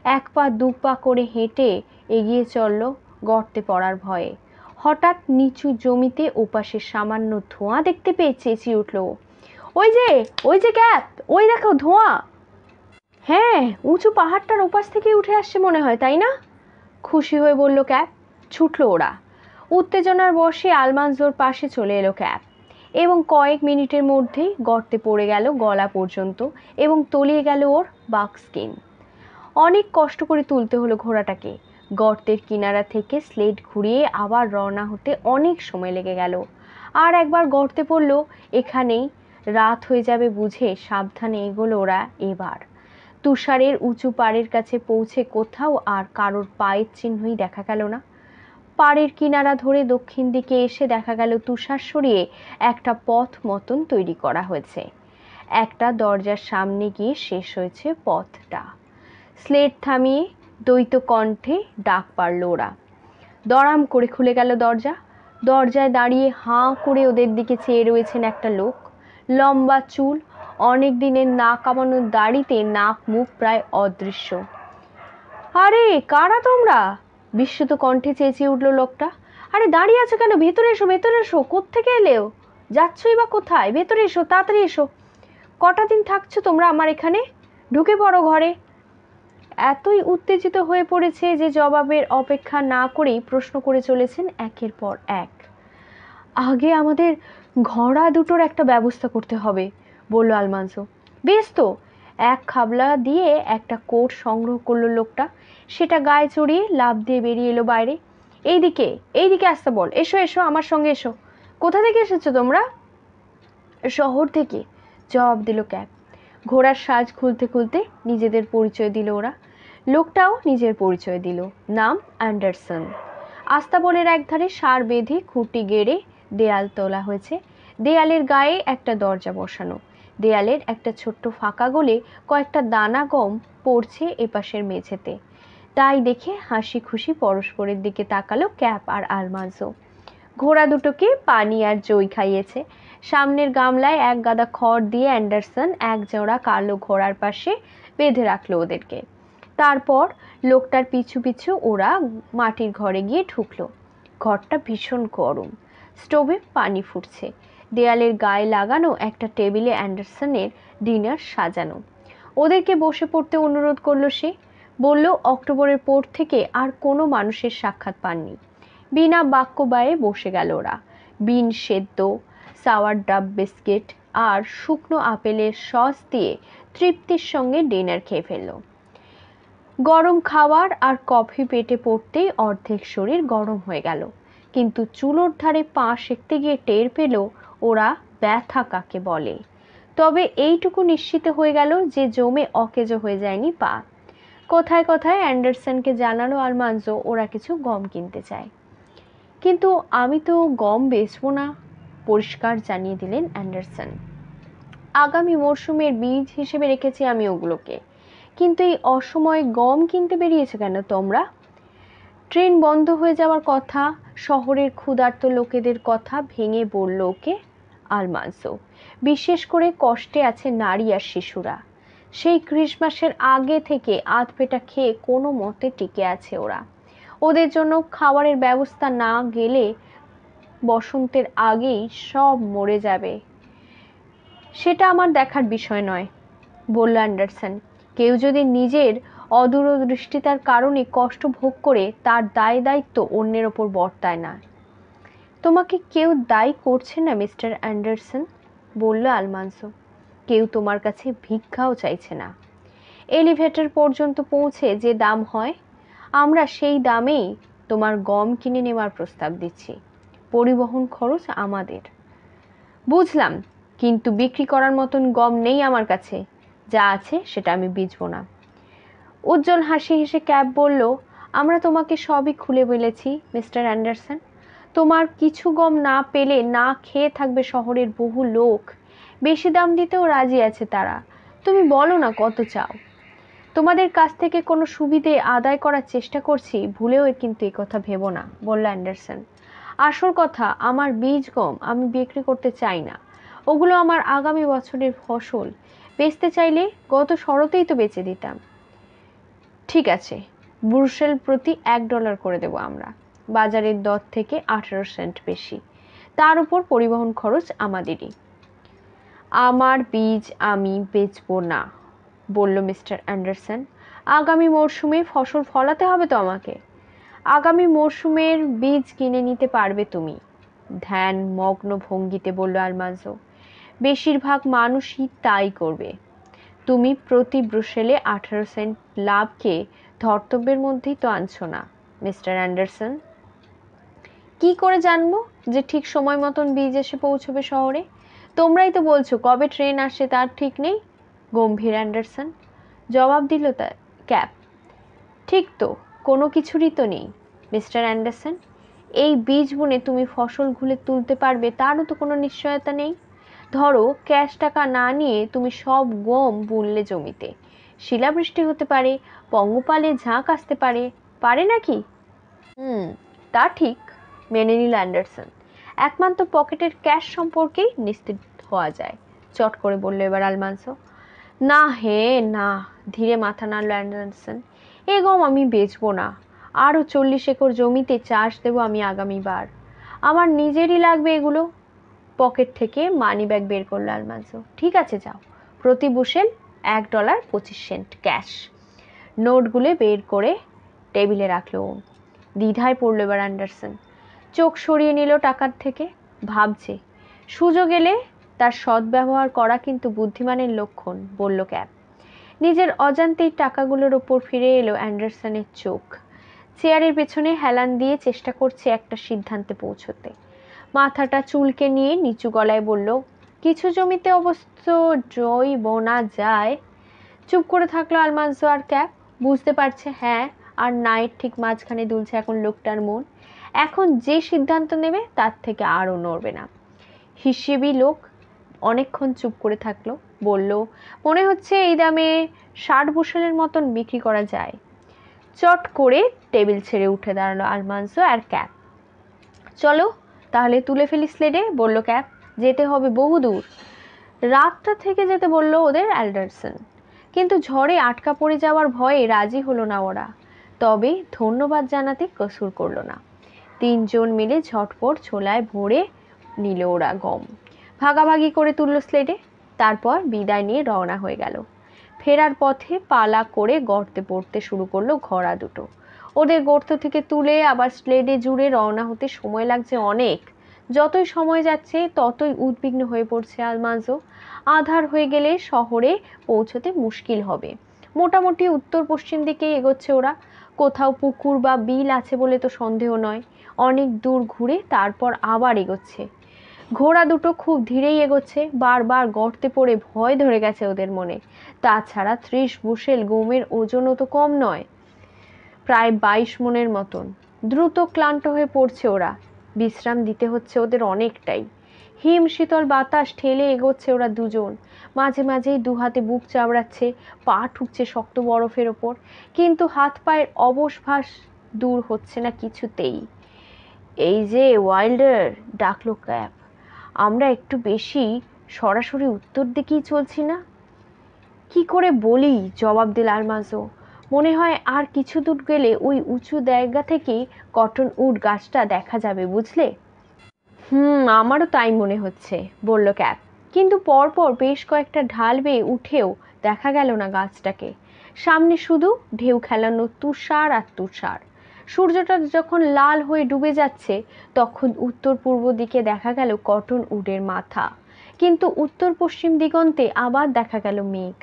এক পা দু পা করে হেঁটে এগিয়ে চলল গর্তে পড়ার ভয়ে। হঠাৎ নিচু জমিতে ওপাশে সামান্য ধোঁয়া দেখতে পেয়ে চেঁচিয়ে উঠল, ওই যে, ওই যে ক্যাপ, ওই দেখো ধোঁয়া। হ্যাঁ, উঁচু পাহাড়টার ওপাশ থেকে উঠে আসছে মনে হয়, তাই না? খুশি হয়ে বলল ক্যাপ। ছুটল ওরা। উত্তেজনার বশে আলমান্সোর পাশে চলে এলো ক্যাপ এবং কয়েক মিনিটের মধ্যেই গর্তে পড়ে গেল গলা পর্যন্ত এবং তলিয়ে গেল ওর বাকস্কিন। অনেক কষ্ট করে তুলতে হলো ঘোড়াটাকে। গর্তের কিনারা থেকে স্লেট ঘুরিয়ে আবার রওনা হতে অনেক সময় লেগে গেল। আর একবার গর্তে পড়ল, এখানেই রাত হয়ে যাবে বুঝে সাবধানে এগোলো ওরা এবার। তুষারের উঁচু পাড়ের কাছে পৌঁছে কোথাও আর কারোর পায়ের চিহ্নই দেখা গেল না। পাড়ের কিনারা ধরে দক্ষিণ দিকে এসে দেখা গেল তুষার সরিয়ে একটা পথ মতন তৈরি করা হয়েছে। একটা দরজার সামনে গিয়ে শেষ হয়েছে পথটা। স্লেট থামিয়ে দ্বৈত কণ্ঠে ডাক পারল ওরা। দড়াম করে খুলে গেল দরজা। দরজায় দাঁড়িয়ে হাঁ করে ওদের দিকে চেয়ে রয়েছেন একটা লোক। লম্বা চুল, অনেক দিনের না কামানো দাড়িতে নাক মুখ প্রায় অদৃশ্য। আরে কারা তোমরা? বিস্মিত কণ্ঠে চেঁচিয়ে উঠল লোকটা। আরে দাঁড়িয়ে আছো কেন? ভেতরে এসো, ভেতরে এসো। কোত্থেকে এলেও? যাচ্ছই বা কোথায়? ভেতরে এসো, তাড়াতাড়ি এসো। কটা দিন থাকছো তোমরা আমার এখানে? ঢুকে পড়ো ঘরে। এতই উত্তেজিত হয়ে পড়েছে যে জবাবের অপেক্ষা না করেই প্রশ্ন করে চলেছেন একের পর এক। আগে আমাদের ঘোড়া দুটোর একটা ব্যবস্থা করতে হবে, বলল আলমান্সো। বেশ তো। এক খাবলা দিয়ে একটা কোট সংগ্রহ করলো লোকটা। সেটা গায়ে চড়িয়ে লাফ দিয়ে বেরিয়ে এলো বাইরে। এইদিকে, এইদিকে আসতে বল। এসো এসো, আমার সঙ্গে এসো। কোথা থেকে এসেছো তোমরা? শহর থেকে, জবাব দিল ক্যাপ। ঘোড়ার সাজ খুলতে খুলতে নিজেদের পরিচয় দিল ওরা। লোকটাও নিজের পরিচয় দিল। নাম অ্যান্ডারসন। আস্তাবলের একধারে সার বেঁধে খুঁটি গেড়ে দেয়াল তোলা হয়েছে। দেয়ালের গায়ে একটা দরজা বসানো। দেয়ালের একটা ছোট্ট ফাঁকা গলে কয়েকটা দানা গম পড়ছে এপাশের মেঝেতে। তাই দেখে হাসি খুশি পরস্পরের দিকে তাকালো ক্যাপ আর আলমান্সো। ঘোড়া দুটোকে পানি আর জই খাইয়েছে। সামনের গামলায় এক গাদা খড় দিয়ে অ্যান্ডারসন এক জোড়া কালো ঘোড়ার পাশে বেঁধে রাখলো ওদেরকে। তারপর লোকটার পিছু পিছু ওরা মাটির ঘরে গিয়ে ঢুকলো। ঘরটা ভীষণ গরম। স্টোভে পানি ফুটছে, দেয়ালের গায়ে লাগানো একটা টেবিলে অ্যান্ডারসনের ডিনার সাজানো। ওদেরকে বসে পড়তে অনুরোধ করলো সে। বলল অক্টোবরের পর থেকে আর কোনো মানুষের সাক্ষাৎ পাননি। বিনা বাক্য ব্যয়ে বসে গেল ওরা। বিন সেদ্ধ, সাওয়ার ডাব বিস্কিট আর শুকনো আপেলের সস দিয়ে তৃপ্তির সঙ্গে ডিনার খেয়ে ফেলল। গরম খাবার আর কফি পেটে পড়তেই অর্ধেক শরীর গরম হয়ে গেল, কিন্তু চুলোর ধারে পা সেঁকতে গিয়ে টের পেল ওরা ব্যথা কাকে বলে। তবে এইটুকু নিশ্চিত হয়ে গেল যে জমে অকেজো হয়ে যায়নি পা। কোথায় কোথায় অ্যান্ডারসনকে জানালো আলমানজো ওরা কিছু গম কিনতে চায়। কিন্তু আমি তো গম বেচবো না, পরিষ্কার জানিয়ে দিলেন অ্যান্ডারসন। আগামী মরশুমের বীজ হিসেবে রেখেছি আমি ওগুলোকে। কিন্তু এই অসময়ে গম কিনতে বেরিয়েছে কেন তোমরা? ট্রেন বন্ধ হয়ে যাওয়ার কথা, শহরের ক্ষুধার্ত লোকেদের কথা ভেঙে বলল ওকে আলমানজো। বিশেষ করে কষ্টে আছে নারী আর শিশুরা। সেই ক্রিসমাসের আগে থেকে আধপেটা খেয়ে কোনো মতে টিকে আছে ওরা। ওদের জন্য খাবারের ব্যবস্থা না গেলে বসন্তের আগেই সব মরে যাবে। সেটা আমার দেখার বিষয় নয়, বলল অ্যান্ডারসন। কেউ যদি নিজের অদূরদৃষ্টিতার কারণে কষ্ট ভোগ করে, তার দায় দায়িত্ব অন্যের ওপর বর্তায় না। তোমাকে কেউ দায়ী করছে না মিস্টার অ্যান্ডারসন, বলল আলমানজো। কেউ তোমার কাছে ভিক্ষাও চাইছে না। এলিভেটর পর্যন্ত পৌঁছে যে দাম হয়, আমরা সেই দামেই তোমার গম কিনে নেওয়ার প্রস্তাব দিচ্ছি। পরিবহন খরচ আমাদের। বুঝলাম, কিন্তু বিক্রি করার মতন গম নেই আমার কাছে। যা আছে সেটা আমি বেচবো না। উজ্জ্বল হাসি হেসে ক্যাব বলল, আমরা তোমাকে সবই খুলে বলেছি মিস্টার অ্যান্ডারসন। তোমার কিছু গম না পেলে না খেয়ে থাকবে শহরের বহু লোক। বেশি দাম দিতেও রাজি আছে তারা। তুমি বলো না কত চাও। তোমাদের কাছ থেকে কোনো সুবিধে আদায় করার চেষ্টা করছি, ভুলেও কিন্তু এই কথা ভেবো না, বলল অ্যান্ডারসন। আসল কথা, আমার বীজ গম আমি বিক্রি করতে চাই না। ওগুলো আমার আগামী বছরের ফসল। বেচতে চাইলে গত শরতেই তো বেচে দিতাম। ঠিক আছে, ব্রুসেল প্রতি $1 করে দেবো আমরা। বাজারের দর থেকে 18 সেন্ট বেশি। তার উপর পরিবহন খরচ আমাদেরই। আমার বীজ আমি বেচবো না, বলল মিস্টার অ্যান্ডারসন। আগামী মরশুমে ফসল ফলাতে হবে তো আমাকে। আগামী মরশুমের বীজ কিনে নিতে পারবে তুমি, ধ্যান মগ্ন ভঙ্গিতে বলল আলমানজো। বেশিরভাগ মানুষই তাই করবে। তুমি প্রতি ব্রুসেলে 18 সেন্ট লাভকে ধর্তব্যের মধ্যেই তো আনছো না মিস্টার অ্যান্ডারসন। কি করে জানবো যে ঠিক সময় মতন বীজ এসে পৌঁছবে শহরে? তোমরাই তো বলছো কবে ট্রেন আসে তার ঠিক নেই, গম্ভীর অ্যান্ডারসন জবাব দিল তার ক্যাব। ঠিক তো, কোনো কিছুরই তো নেই মিস্টার অ্যান্ডারসন। এই বীজ বুনে তুমি ফসল ঘুরে তুলতে পারবে তারও তো কোনো নিশ্চয়তা নেই। ধরো ক্যাশ টাকা না নিয়ে তুমি সব গম বুনলে জমিতে, শিলাবৃষ্টি হতে পারে, পঙ্গপালে ঝাঁক আসতে পারে, পারে নাকি? তা ঠিক, মেনে নিল অ্যান্ডারসন। একমাত্র পকেটের ক্যাশ সম্পর্কেই নিশ্চিত হওয়া যায়, চট করে বলল এবার আলমানসো। না হে না, ধীরে মাথা নাড়ল অ্যান্ডারসন। এ গম আমি বেচবো না। আরও 40 একর জমিতে চাষ দেবো আমি আগামীবার। আমার নিজেরই লাগবে এগুলো। পকেট থেকে মানি ব্যাগ বের করলো আলমানসো। ঠিক আছে যাও, প্রতি বুশেল $1.25 ক্যাশ। নোটগুলো বের করে টেবিলে রাখলো। দ্বিধায় পড়ল এবার অ্যান্ডারসন। চোখ সরিয়ে নিল টাকার থেকে, ভাবছে। সুযোগ এলে তার সদ্ব্যবহার করা কিন্তু বুদ্ধিমানের লক্ষণ, বলল ক্যাব। নিজের অজান্তেই টাকাগুলোর ওপর ফিরে এলো অ্যান্ডারসনের চোখ। চেয়ারের পেছনে হেলান দিয়ে চেষ্টা করছে একটা সিদ্ধান্তে পৌঁছতে। মাথাটা চুলকে নিয়ে নিচু গলায় বলল, কিছু জমিতে অবশ্য জয় বোনা যায়। চুপ করে থাকলো আলমানজো আর ক্যাব। বুঝতে পারছে হ্যাঁ আর নায়ের ঠিক মাঝখানে দুলছে এখন লোকটার মন। এখন যে সিদ্ধান্ত নেবে তার থেকে আরও নড়বে না। হিসেবি লোক অনেকক্ষণ চুপ করে থাকলো, বলল, মনে হচ্ছে এই দামে 60 বুশেলের মতন বিক্রি করা যায়। চট করে টেবিল ছেড়ে উঠে দাঁড়ালো আলমানজো আর ক্যাব। চলো তাহলে তুলে ফেলি স্লেডে, বলল ক্যাব। যেতে হবে বহু দূর। রাতটা থেকে যেতে বলল ওদের অ্যান্ডারসন, কিন্তু ঝড়ে আটকা পড়ে যাওয়ার ভয়ে রাজি হলো না ওরা। তবে ধন্যবাদ জানাতে কসুর করলো না। তিনজন মিলে ঝটপট ছোলায় ভরে নিল ওরা গম, ভাগাভাগি করে তুলল স্লেটে। তারপর বিদায় নিয়ে রওনা হয়ে গেল। ফেরার পথে পালা করে গর্তে পড়তে শুরু করলো ঘোড়া দুটো। ওদের গর্ত থেকে তুলে আবার স্লেডে জুড়ে রওনা হতে সময় লাগছে অনেক। যতই সময় যাচ্ছে ততই উদ্বিগ্ন হয়ে পড়ছে আলমান্জো। আধার হয়ে গেলে শহরে পৌঁছতে মুশকিল হবে। মোটামুটি উত্তর পশ্চিম দিকে এগোচ্ছে ওরা। কোথাও পুকুর বা বিল আছে বলে তো সন্দেহ নয়। অনেক দূর ঘুরে তারপর আবার এগোচ্ছে। ঘোড়া দুটো খুব ধীরেই এগোচ্ছে, বারবার গর্তে পড়ে ভয় ধরে গেছে ওদের মনে। তাছাড়া 30 বুশেল গমের ওজনও তো কম নয়, প্রায় 22 মনের মতন। দ্রুত ক্লান্ত হয়ে পড়ছে ওরা, বিশ্রাম দিতে হচ্ছে ওদের অনেকটাই। হিম শীতল বাতাস ঠেলে এগোচ্ছে ওরা দুজন। মাঝে মাঝেই দু হাতে বুক চাবড়াচ্ছে, পা ঠুকছে শক্ত বরফের ওপর, কিন্তু হাত পায়ের অবশ দূর হচ্ছে না কিছুতেই। এই যে ওয়াইল্ডার, ডাকলো ক্যাপ, আমরা একটু বেশি সরাসরি উত্তর দিকেই চলছি না? কি করে বলি, জবাব দিল আলমাজো। মনে হয় আর কিছু দূর গেলে ওই উঁচু জায়গা থেকেই কটন উড গাছটা দেখা যাবে, বুঝলে? আমারও তাই মনে হচ্ছে, বলল ক্যাপ। কিন্তু পরপর বেশ কয়েকটা ঢাল বেয়ে উঠেও দেখা গেল না গাছটাকে। সামনে শুধু ঢেউ খেলানো তুষার আর তুষার। সূর্যটা যখন লাল হয়ে ডুবে যাচ্ছে তখন উত্তর পূর্ব দিকে দেখা গেল কটন উডের মাথা। কিন্তু উত্তর পশ্চিম দিগন্তে আবার দেখা গেল মেঘ।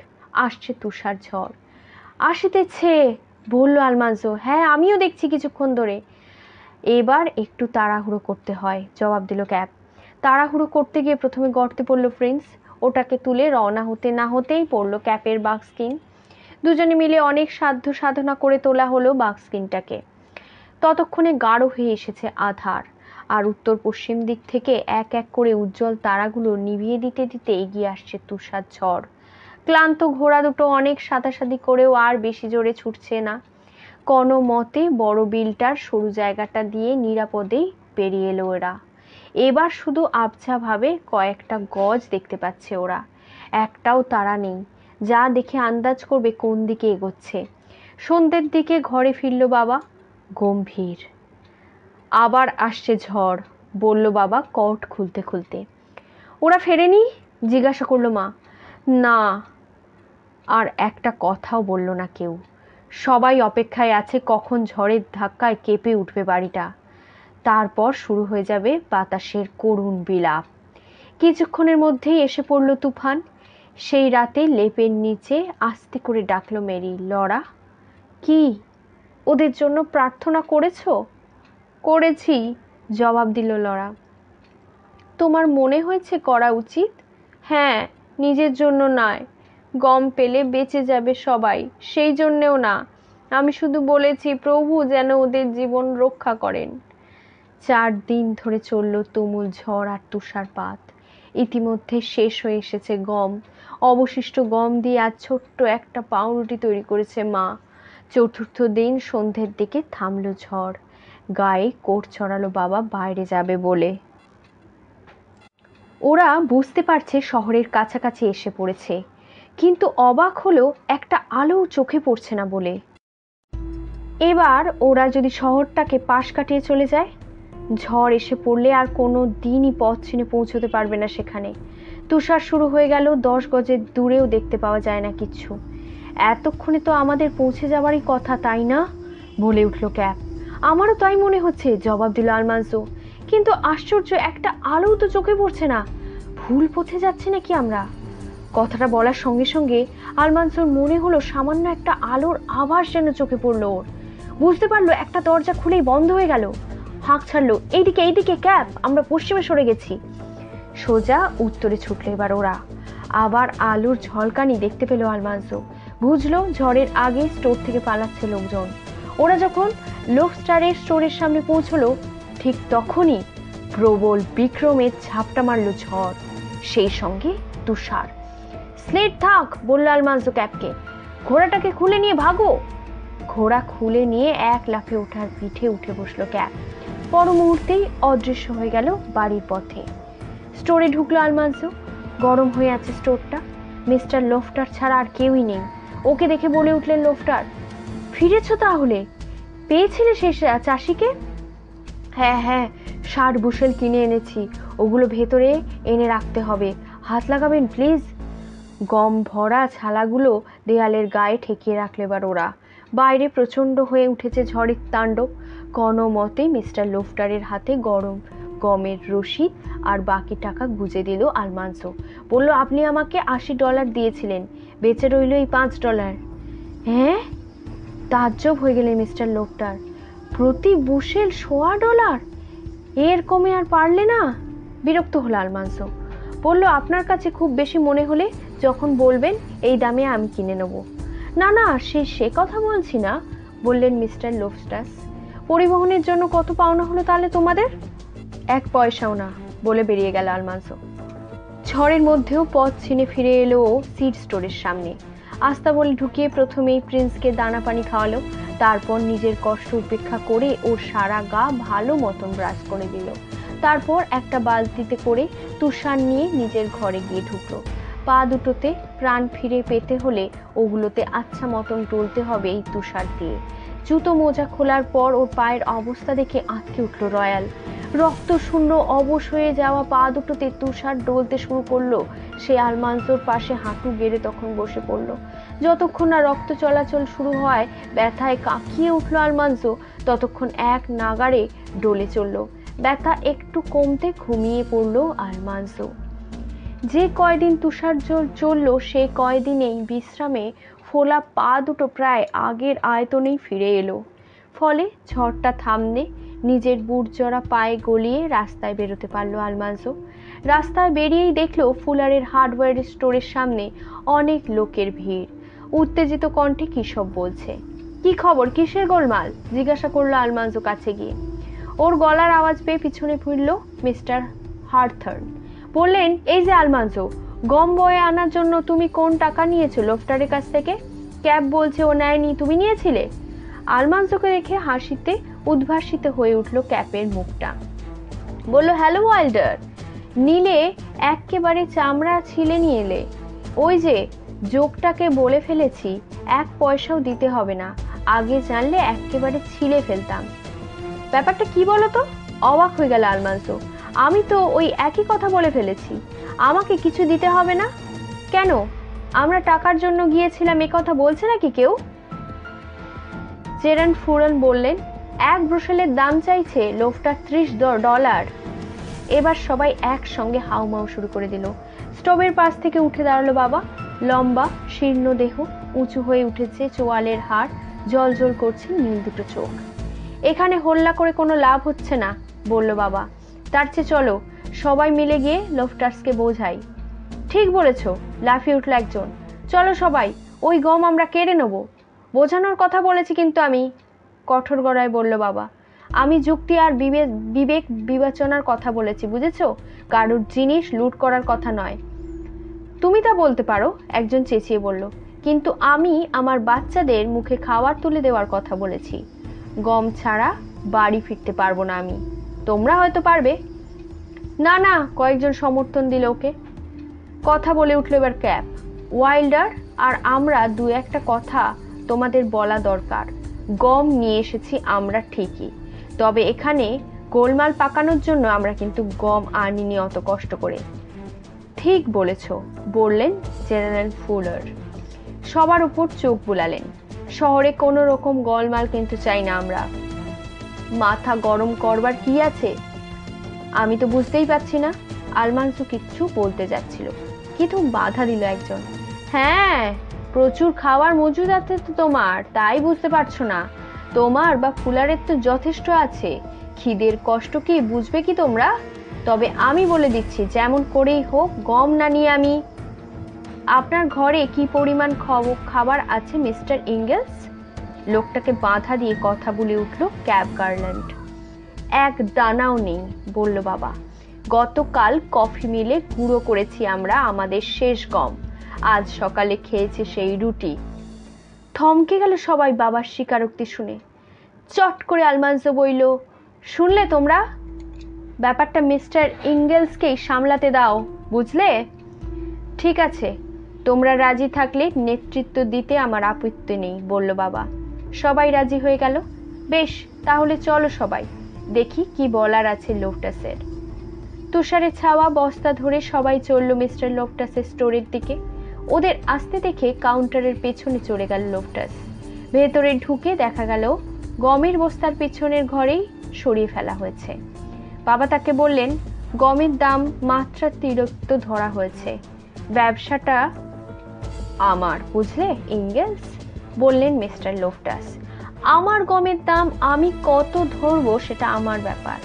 আসছে তুষার ঝড়। আসিতেছে, বলল আলমান্জো। হ্যাঁ, আমিও দেখছি কিছুক্ষণ ধরে। এবার একটু তাড়াহুড়ো করতে হয়, জবাব দিল ক্যাপ। তাড়াহুড়ো করতে গিয়ে প্রথমে গর্তে পড়ল প্রিন্স। ওটাকে তুলে রওনা হতে না হতেই পড়ল ক্যাপের বাঘস্কিন। দুজনে মিলে অনেক সাধ্য সাধনা করে তোলা হলো বাঘস্কিনটাকে। ততক্ষণে গাঢ় হয়ে এসেছে আধার, আর উত্তর পশ্চিম দিক থেকে এক এক করে উজ্জ্বল তারাগুলো নিভিয়ে দিতে দিতে এগিয়ে আসছে তুষার ঝড়। ক্লান্ত ঘোড়া দুটো অনেক সাদাসাদি করেও আর বেশি জোরে ছুটছে না। কোনো মতে বড় বিলটার সরু জায়গাটা দিয়ে নিরাপদেই পেরিয়ে এলো ওরা। এবার শুধু আবছাভাবে কয়েকটা গজ দেখতে পাচ্ছে ওরা। একটাও তারা নেই, যা দেখে আন্দাজ করবে কোন দিকে এগোচ্ছে। সন্ধ্যের দিকে ঘরে ফিরল বাবা, গম্ভীর। আবার আসছে ঝড়, বলল বাবা কট খুলতে খুলতে। ওরা ফেরেনি? জিজ্ঞাসা করলো মা। না। আর একটা কথাও বলল না কেউ। সবাই অপেক্ষায় আছে কখন ঝড়ের ধাক্কায় কেঁপে উঠবে বাড়িটা। তারপর শুরু হয়ে যাবে বাতাসের করুণ বিলাপ। কিছুক্ষণের মধ্যেই এসে পড়ল তুফান। সেই রাতে লেপের নিচে আস্তে করে ডাকলো মেরি। লরা। কি, ওদের জন্য প্রার্থনা করেছো? করেছি, জবাব দিল লরা। তোমার মনে হয়েছে করা উচিত? হ্যাঁ, নিজের জন্য নয়, গম পেলে বেঁচে যাবে সবাই, সেই জন্যেও না। আমি শুধু বলেছি প্রভু যেন ওদের জীবন রক্ষা করেন। 4 দিন ধরে চলল তুমুল ঝড় আর তুষারপাত। ইতিমধ্যে শেষ হয়ে এসেছে গম। অবশিষ্ট গম দিয়ে আজ ছোট্ট একটা পাউরুটি তৈরি করেছে মা। 4র্থ দিন সন্ধ্যের দিকে থামল ঝড়। গায়ে কোট ছড়ালো বাবা বাইরে যাবে বলে। ওরা বুঝতে পারছে শহরের কাছাকাছি এসে পড়েছে, কিন্তু অবাক হলো একটা আলো চোখে পড়ছে না বলে। এবার ওরা যদি শহরটাকে পাশ কাটিয়ে চলে যায়, ঝড় এসে পড়লে আর কোনো দিনই পথ চিনে পৌঁছতে পারবে না সেখানে। তুষার শুরু হয়ে গেল, 10 গজের দূরেও দেখতে পাওয়া যায় না কিচ্ছু। এতক্ষণে তো আমাদের পৌঁছে যাওয়ারই কথা, তাই না? বলে উঠল ক্যাপ। আমারও তাই মনে হচ্ছে, জবাব দিল আলমান্জো। কিন্তু আশ্চর্য, একটা আলো তো চোখে পড়ছে না। ভুল পথে যাচ্ছে নাকি আমরা? কথাটা বলার সঙ্গে সঙ্গে আলমান্জোর মনে হলো সামান্য একটা আলোর আভাস যেন চোখে পড়লো ওর। বুঝতে পারলো একটা দরজা খুলেই বন্ধ হয়ে গেল। হাঁক ছাড়লো, এইদিকে এইদিকে ক্যাপ, আমরা পশ্চিমে সরে গেছি। সোজা উত্তরে ছুটলো এবার ওরা। আবার আলোর ঝলকানি দেখতে পেল আলমান্জো। বুঝলো ঝড়ের আগে স্টোর থেকে পালাচ্ছে লোকজন। ওরা যখন লোভস্টারের স্টোরের সামনে পৌঁছলো ঠিক তখনই প্রবল বিক্রমের ঝাপটা মারল ঝড়, সেই সঙ্গে তুষার। স্লেট থাক, বলল আলমান্জো ক্যাপকে। ঘোড়াটাকে খুলে নিয়ে ভাগো। ঘোড়া খুলে নিয়ে এক লাফে ওঠার পিঠে উঠে বসলো ক্যাপ। পর মুহূর্তেই অদৃশ্য হয়ে গেল বাড়ির পথে। স্টোরে ঢুকলো আলমান্জো। গরম হয়ে আছে স্টোরটা। মিস্টার লোফটার ছাড়া আর কেউই নেই। ওকে দেখে বলে উঠলেন লোফটার, ফিরেছো তাহলে? পেয়েছিলে সেই চাষিকে? হ্যাঁ হ্যাঁ, 60 বুশেল কিনে এনেছি, ওগুলো ভেতরে এনে রাখতে হবে, হাত লাগাবেন প্লিজ। গম ভরা ছালাগুলো দেয়ালের গায়ে ঠেকিয়ে রাখলে এবার ওরা। বাইরে প্রচণ্ড হয়ে উঠেছে ঝড়ের তাণ্ডব। কোনো মতে মিস্টার লোফটারের হাতে গরম গমের রসিদ আর বাকি টাকা গুজে দিল আলমান্সো। বলল, আপনি আমাকে $80 দিয়েছিলেন, বেঁচে রইল এই $5। হ্যাঁ, তাজ্জব হয়ে গেলেন মিস্টার লোফটার। প্রতি বুশেল $100? এর কমে আর পারলে না? বিরক্ত হলো আলমান্সো। বলল, আপনার কাছে খুব বেশি মনে হলে যখন বলবেন এই দামে আমি কিনে নেব। না না, সে কথা বলছি না, বললেন মিস্টার লোফটাস। পরিবহনের জন্য কত পাওনা হলো তাহলে তোমাদের? 1 পয়সাও না, বলে বেরিয়ে গেল আলমান্সো। ঝড়ের মধ্যেও পথ চিনে ফিরে এলো ও সিড স্টোরের সামনে। আস্তা বলে ঢুকিয়ে প্রথমেই প্রিন্সকে দানা পানি খাওয়ালো, তারপর নিজের কষ্ট উপেক্ষা করে ওর সারা গা ভালো মতন ব্রাশ করে দিল। তারপর একটা বালতিতে করে তুষার নিয়ে নিজের ঘরে গিয়ে ঢুকলো। পা দুটোতে প্রাণ ফিরে পেতে হলে ওগুলোতে আচ্ছা মতন টলতে হবে এই তুষার দিয়ে। জুতো মোজা খোলার পর ওর পায়ের অবস্থা দেখে আঁতকে উঠল রয়্যাল। রক্ত শূন্য অবশ হয়ে যাওয়া পা দুটোতে তুষার ডলতে শুরু করলো। সে আলমান্সোর পাশে হাঁটু গেড়ে তখন বসে পড়লো। যতক্ষণ না রক্ত চলাচল শুরু হয়, ব্যথায় কাঁকিয়ে উঠল আলমান্সো, ততক্ষণ এক নাগাড়ে ডলে চলল। ব্যথা একটু কমতে ঘুমিয়ে পড়ল আলমান্সো। যে কয়দিন তুষার জল চলল সে কয়দিনেই বিশ্রামে ফোলা পা দুটো প্রায় আগের আয়তনেই ফিরে এলো। ফলে ঝড়টা থামনে নিজের বুটজোড়া পায়ে গলিয়ে রাস্তায় বেরোতে পারলো আলমান্সো। রাস্তায় বেরিয়েই দেখলো ফুলারের হার্ডওয়্যার স্টোরের সামনে অনেক লোকের ভিড়। উত্তেজিত কণ্ঠে কী সব বলছে। কি খবর, কিসের গোলমাল? জিজ্ঞাসা করলো আলমান্সো কাছে গিয়ে। ওর গলার আওয়াজ পেয়ে পিছনে ফিরল মিস্টার হারথর্ন। বললেন, এই যে আলমান্সো, গম বয়ে আনার জন্য তুমি কোন টাকা নিয়েছো লোফটারের কাছ থেকে? ক্যাব বলছে ও নেয়নি, তুমি নিয়েছিলে? আলমান্সোকে দেখে হাসিতে উদ্ভাসিত হয়ে উঠল ক্যাপের মুখটা। বলল, হ্যালো ওয়াইল্ডার, নিলে একেবারে চামড়া ছিলে নিয়ে এলে। ওই যে জোকটাকে বলে ফেলেছি, 1 পয়সাও দিতে হবে না, আগে জানলে একেবারে ছিলে ফেলতাম। ব্যাপারটা কি বলো তো? অবাক হয়ে গেল আলমান্সো। আমি তো ওই একই কথা বলে ফেলেছি, আমাকে কিছু দিতে হবে না। কেন, আমরা টাকার জন্য গিয়েছিলাম এ কথা বলছে নাকি কেউ? জেরান্ড ফুরন বললেন, 1 ব্রুশেলের দাম চাইছে লোফটার $30। এবার সবাই একসঙ্গে হাউমাউ শুরু করে দিল। স্টোভের পাশ থেকে উঠে দাঁড়ালো বাবা। লম্বা শীর্ণ দেহ, উঁচু হয়ে উঠেছে চোয়ালের হাড়, জল জল করছে নীল দুটো চোখ। এখানে হল্লা করে কোনো লাভ হচ্ছে না, বলল বাবা। তার চেয়ে চলো সবাই মিলে গিয়ে লোফটার্সকে বোঝাই। ঠিক বলেছ, লাফিয়ে উঠল একজন। চলো সবাই, ওই গম আমরা কেড়ে নেব। বোঝানোর কথা বলেছি কিন্তু আমি, কঠোর গলায় বলল বাবা। আমি যুক্তি আর বিবেক বিবেচনার কথা বলেছি, বুঝেছো? কারোর জিনিস লুট করার কথা নয়। তুমি তা বলতে পারো, একজন চেঁচিয়ে বলল, কিন্তু আমি আমার বাচ্চাদের মুখে খাবার তুলে দেওয়ার কথা বলেছি। গম ছাড়া বাড়ি ফিরতে পারবো না আমি, তোমরা হয়তো পারবে। না না, কয়েকজন সমর্থন দিল ওকে। কথা বলে উঠল এবার ক্যাপ। ওয়াইল্ডার আর আমরা 2-1টা কথা তোমাদের বলা দরকার। গম নিয়ে এসেছি আমরা ঠিকই, তবে এখানে গোলমাল পাকানোর জন্য আমরা কিন্তু গম আনিনি অত কষ্ট করে। ঠিক বলেছ, বললেন জেনারেল ফুলার। সবার উপর চোখ বুলালেন। শহরে কোনো রকম গোলমাল কিন্তু চাই না আমরা। মাথা গরম করবার কি আছে? আমি তো বুঝতেই পারছি না। আলমান্সো কিচ্ছু বলতে যাচ্ছিল, কিন্তু বাধা দিল একজন। হ্যাঁ, প্রচুর খাওয়ার মজুদ আছে তো তোমার, তাই বুঝতে পারছো না। তোমার বা ফুলারের তো যথেষ্ট আছে, খিদের কষ্ট কি বুঝবে কি তোমরা? তবে আমি বলে দিচ্ছি, যেমন করেই হোক গম না নিয়ে আমি। আপনার ঘরে কি পরিমাণ খাবার আছে মিস্টার ইঙ্গেলস? লোকটাকে বাধা দিয়ে কথা বলে উঠল ক্যাব গার্ল্যান্ড। 1 দানাও নেই, বলল বাবা। গতকাল কফি মিলে গুঁড়ো করেছি আমরা আমাদের শেষ গম, আজ সকালে খেয়েছি সেই রুটি। থমকে গেল সবাই বাবার স্বীকারোক্তি শুনে। চট করে আলমান্সো বলল, শুনলে তোমরা? ব্যাপারটা মিস্টার ইঙ্গেলসকেই সামলাতে দাও, বুঝলে? ঠিক আছে, তোমরা রাজি থাকলে নেতৃত্ব দিতে আমার আপত্তি নেই, বলল বাবা। সবাই রাজি হয়ে গেল। বেশ, তাহলে চলো সবাই। দেখি কি বলার আছে লোফটাসের। তুষারে ছাওয়া বস্তা ধরে সবাই চলল মিস্টার লোফটাসের স্টোরের দিকে। ওদের আসতে দেখে কাউন্টারের পেছনে চলে গেল লোফটাস। ভেতরে ঢুকে দেখা গেল গমের বস্তার পেছনের ঘরেই সরিয়ে ফেলা হয়েছে। বাবা তাকে বললেন, গমের দাম মাত্রাতিরিক্ত ধরা হয়েছে, ব্যবসাটা আমার, বুঝলে ইঙ্গেলস, বললেন মিস্টার লোফটাস। আমার গমের দাম আমি কত ধরবো সেটা আমার ব্যাপার,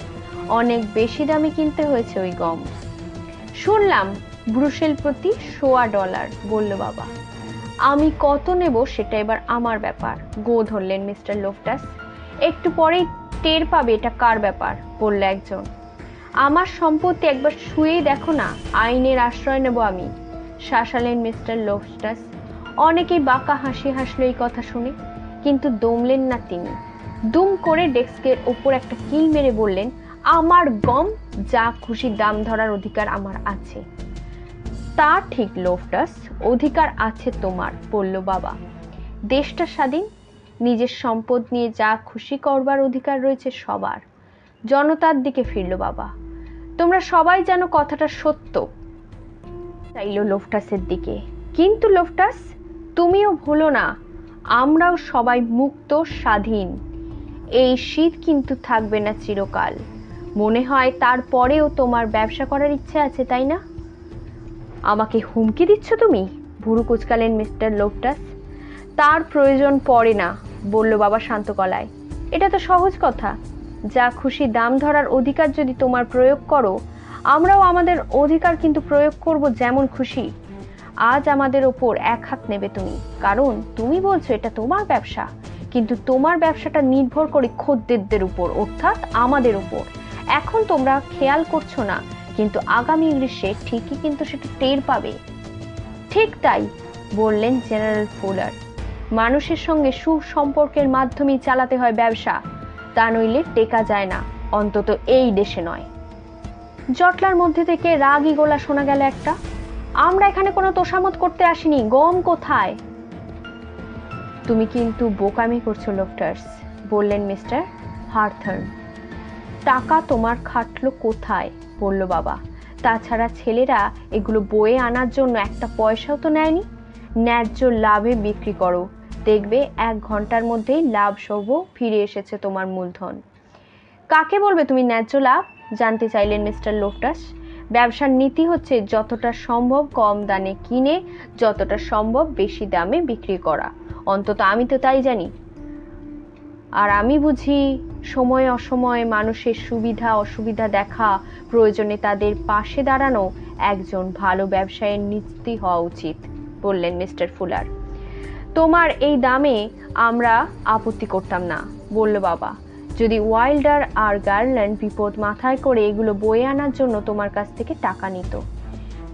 অনেক বেশি দামে কিনতে হয়েছে ওই গম। শুনলাম ব্রুসেল প্রতি $1.25, বলল বাবা। আমি কত নেব সেটা এবার আমার ব্যাপার, গো ধরলেন মিস্টার লোফটাস। একটু পরেই টের পাবে এটা কার ব্যাপার, বলল একজন। আমার সম্পত্তি একবার শুয়েই দেখো না, আইনের আশ্রয় নেব আমি, শাসালেন মিস্টার লোফটাস। অনেকেই বাঁকা হাসি হাসলো এই কথা শুনে, কিন্তু দমলেন না তিনি। দুম করে ডেস্কের ওপর একটা কিল মেরে বললেন, আমার গম যা খুশি দাম ধরার অধিকার আমার আছে। তা ঠিক লোফটাস, অধিকার আছে তোমার, বলল বাবা। দেশটা স্বাধীন, নিজের সম্পদ নিয়ে যা খুশি করবার অধিকার রয়েছে সবার। জনতার দিকে ফিরল বাবা। তোমরা সবাই যেন কথাটা সত্য, চাইল লোফটাসের দিকে। কিন্তু লোফটাস, তুমিও ভুলো না, আমরাও সবাই মুক্ত, স্বাধীন। এই শীত কিন্তু থাকবে না চিরকাল। মনে হয় তারপরেও তোমার ব্যবসা করার ইচ্ছে আছে, তাই না? আমাকে হুমকি দিচ্ছ তুমি, ভুরু কুচকালেন মিস্টার লোফটাস। তার প্রয়োজন পড়ে না, বলল বাবা শান্ত গলায়। এটা তো সহজ কথা, যা খুশি দাম ধরার অধিকার যদি তোমার প্রয়োগ করো, আমরাও আমাদের অধিকার কিন্তু প্রয়োগ করব যেমন খুশি। আজ আমাদের ওপর এক হাত নেবে তুমি, কারণ তুমি বলছো এটা তোমার ব্যবসা, কিন্তু তোমার ব্যবসাটা নির্ভর করে খদ্দেরদের উপর, অর্থাৎ আমাদের উপর। এখন তোমরা খেয়াল করছো না, কিন্তু আগামী গ্রীষ্মে ঠিকই কিন্তু সেটা টের পাবে। ঠিক তাই, বললেন জেনারেল ফুলার। মানুষের সঙ্গে সুসম্পর্কের মাধ্যমেই চালাতে হয় ব্যবসা, তা নইলে টেকা যায় না, অন্তত এই দেশে নয়। জটলার মধ্যে থেকে রাগী গলা শোনা গেল একটা, আমরা এখানে কোনো তোষামত করতে আসিনি, গম কোথায়? তুমি কিন্তু বোকামি করছো লোফটাস, বললেন মিস্টার হারথর্ন। টাকা তোমার খাটলো কোথায়, বলল বাবা। তাছাড়া ছেলেরা এগুলো বয়ে আনার জন্য একটা পয়সাও তো নেয়নি। ন্যায্য লাভে বিক্রি করো, দেখবে 1 ঘন্টার মধ্যেই লাভ সহ ফিরে এসেছে তোমার মূলধন। কাকে বলবে তুমি ন্যায্য লাভ, জানতে চাইলেন মিস্টার লোফটাস। ব্যবসার নীতি হচ্ছে যতটা সম্ভব কম দামে কিনে যতটা সম্ভব বেশি দামে বিক্রি করা, অন্তত আমি তো তাই জানি। আর আমি বুঝি সময় অসময়ে মানুষের সুবিধা অসুবিধা দেখা, প্রয়োজনে তাদের পাশে দাঁড়ানো একজন ভালো ব্যবসায়ীর নীতি হওয়া উচিত, বললেন মিস্টার ফুলার। তোমার এই দামে আমরা আপত্তি করতাম না, বলল বাবা, যদি ওয়াইল্ডার আর গার্ল্যান্ড বিপদ মাথায় করে এগুলো বয়ে আনার জন্য তোমার কাছ থেকে টাকা নিত।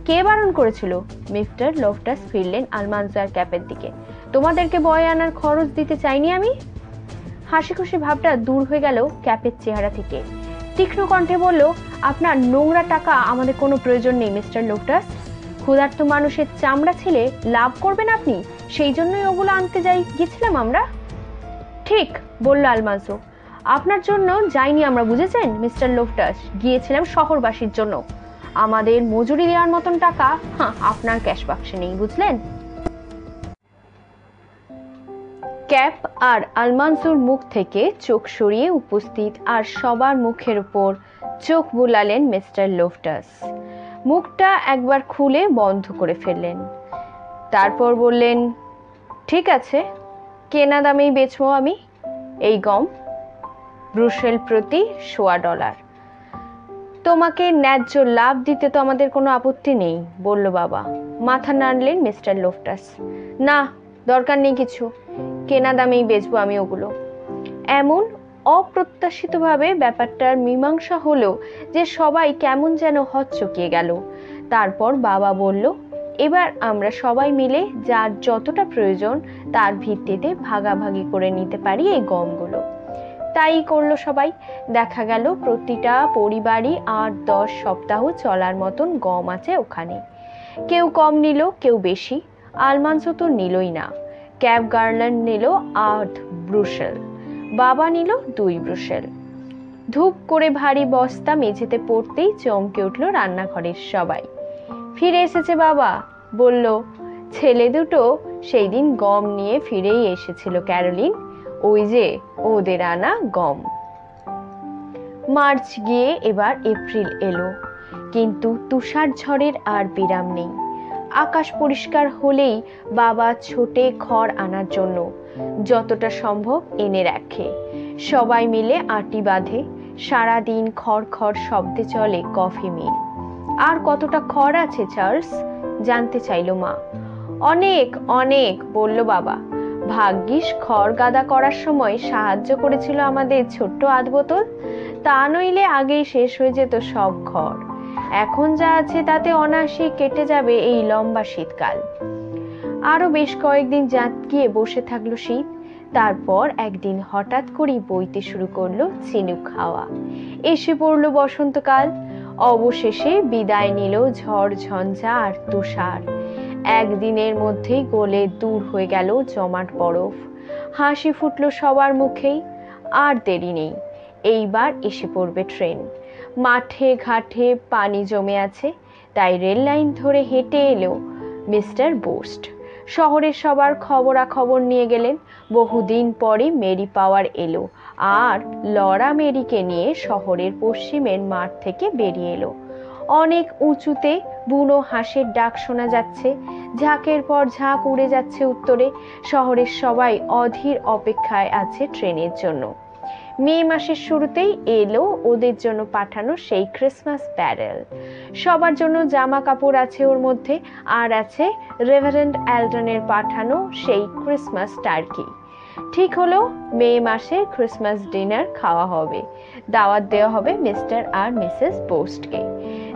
কে বারণ করেছিল? মিস্টার লোফটাস ফিরলেন আলমানজার ক্যাপের দিকে। তোমাদেরকে বয়ে আনার খরচ দিতে চাইনি আমি। হাসি খুশি ভাবটা দূর হয়ে গেল ক্যাপের চেহারা থেকে। তীক্ষ্ণ কণ্ঠে বলল, আপনার নোংরা টাকা আমাদের কোনো প্রয়োজন নেই মিস্টার লোফটাস। ক্ষুধার্ত মানুষের চামড়া ছেলে লাভ করবেন আপনি, সেই জন্যই ওগুলো আনতে গেছিলাম আমরা। ঠিক, বলল আলমানজো। আপনার জন্য যাইনি আমরা, বুঝেছেন মিস্টার লোফটাস, গিয়েছিলাম শহরবাসীর জন্য। আমাদের মজুরি দেওয়ার মতন টাকা আপনার ক্যাশ বাক্সে নেই, বুঝলেন? ক্যাপ আর আলমানজোর মুখ থেকে চোখ সরিয়ে উপস্থিত আর সবার মুখের উপর চোখ বুলালেন মিস্টার লোফটাস। মুখটা একবার খুলে বন্ধ করে ফেললেন। তারপর বললেন, ঠিক আছে, কেনা দামেই বেচবো আমি এই গম, ব্রুসেল প্রতি $1.25। তোমাকে ন্যায্য লাভ দিতে তো আমাদের কোনো আপত্তি নেই, বলল বাবা। মাথা নাড়লেন মিস্টার লোফটাস। না, দরকার নেই কিছু, কেনা দামেই বেচবো আমি ওগুলো। এমন অপ্রত্যাশিতভাবে ব্যাপারটার মীমাংসা হলো যে সবাই কেমন যেন হকচকিয়ে গেল। তারপর বাবা বলল, এবার আমরা সবাই মিলে যার যতটা প্রয়োজন তার ভিত্তিতে ভাগাভাগি করে নিতে পারি এই গমগুলো। তাই করলো সবাই। দেখা গেল প্রতিটা পরিবারই 8-10 সপ্তাহ চলার মতন গম আছে ওখানে। কেউ কম নিল, কেউ বেশি। আলমানজো তো নিলই না। ক্যাপ গার্ল্যান্ড নিল 8 ব্রুসেল, বাবা নিল 2 ব্রুসেল। ধূপ করে ভারী বস্তা মেঝেতে পড়তেই চমকে উঠল রান্নাঘরের সবাই। ফিরে এসেছে বাবা, বলল। ছেলে দুটো সেই দিন গম নিয়ে ফিরেই এসেছিল ক্যারোলিন, ওই যে ওদের আনা গম। মার্চ গিয়ে এবার এপ্রিল এলো, কিন্তু তুষার ঝড়ের আর বিরাম নেই। আকাশ পরিষ্কার হলেই বাবা ছোটে খড় আনার জন্য যতটা সম্ভব এনে রাখে। সবাই মিলে আটি বাঁধে, সারাদিন খড় খড় শব্দে চলে কফি মিল। আর কতটা খড় আছে চার্লস, জানতে চাইল মা। অনেক অনেক, বলল বাবা। ভাগ্যিস খড় গাদা করার সময় সাহায্য করেছিল আমাদের ছোট্ট আধ বোতল, তা নইলে আগেই শেষ হয়ে যেত সব খড়। এখন যা আছে তাতে অনায়াসে কেটে যাবে এই লম্বা শীতকাল। আরো বেশ কয়েকদিন জাঁকিয়ে বসে থাকলো শীত। তারপর একদিন হঠাৎ করেই বইতে শুরু করলো ঝিনুক হাওয়া। এসে পড়লো বসন্তকাল। অবশেষে বিদায় নিল ঝড় ঝঞ্ঝা আর তুষার। একদিনের মধ্যেই গলে দূর হয়ে গেল জমাট বরফ। হাসি ফুটলো সবার মুখেই। আর দেরি নেই, এইবার এসে পড়বে ট্রেন। মাঠে ঘাটে পানি জমে আছে, তাই রেল লাইন ধরে হেঁটে এলো মিস্টার বোস্ট। শহরের সবার খবরাখবর নিয়ে গেলেন। বহুদিন পরে মেরি পাওয়ার এলো, আর লরা মেরিকে নিয়ে শহরের পশ্চিমের মাঠ থেকে বেরিয়ে এলো। অনেক উঁচুতে বুনো হাঁসের ডাক শোনা যাচ্ছে। ঝাঁকের পর ঝাঁক উড়ে যাচ্ছে উত্তরে। শহরের সবাই অধীর অপেক্ষায় আছে ট্রেনের জন্য। মে মাসের শুরুতেই এলো ওদের জন্য পাঠানো সেই ক্রিসমাস ব্যারেল। সবার জন্য জামা কাপড় আছে ওর মধ্যে, আর আছে রেভারেন্ড অ্যালটনের পাঠানো সেই ক্রিসমাস টার্কি। ঠিক হলো, মে মাসে ক্রিসমাস ডিনার খাওয়া হবে। দাওয়াত দেওয়া হবে মিস্টার আর মিসেস বোস্টকে।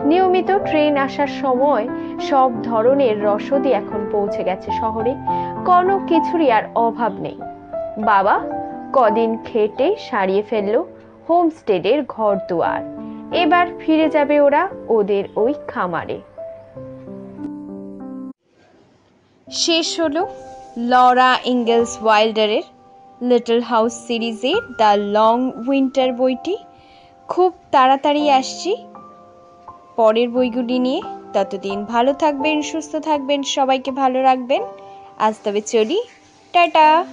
নিয়মিত ট্রেন আসার সময় সব ধরনের রসদই এখন পৌঁছে গেছে শহরে। কোনো কিছুরই আর অভাব নেই। বাবা কদিন খেটে সারিয়ে ফেললো হোমস্টেডের ঘর দুয়ার। এবার ফিরে যাবে ওরা ওদের ওই খামারে। শেষ হলো লরা ইঙ্গেলস ওয়াইল্ডারের লিটল হাউস সিরিজের দ্য লং উইন্টার বইটি। খুব তাড়াতাড়ি আসছি পরের বইগুলি নিয়ে। ততদিন ভালো থাকবেন, সুস্থ থাকবেন, সবাইকে ভালো রাখবেন। আজ তবে চলি, টাটা।